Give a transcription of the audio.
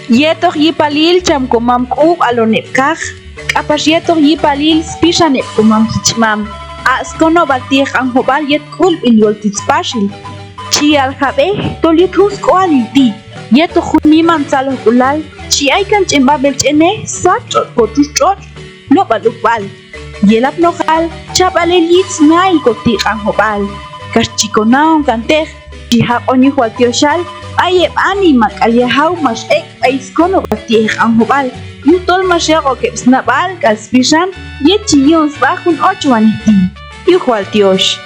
Yetok yipalil chamkomam k'ub alonep kaj. Apash yetok yipalil spishanep komam kichmam. Askono batij Q'anjob'al yet k'ul ilyol titzpashil. Chi aljabe tol yet huskoalil ti. Yetok miman tzalo kulal. Chi aykan chimbabel chene sachot kotuchot. No balukbal. Yelap nojal chabalel yitz nail koti Q'anjob'al. Kashchikonaon kantej. Chihap onyuhuatioshal. Ayep anima kalyahaw mas ek aiskono batij Q'anjob'al. Yutol masyago ke snabal kalspishan. Yechi yons bajun 8 waniti. Yuhualtiosh.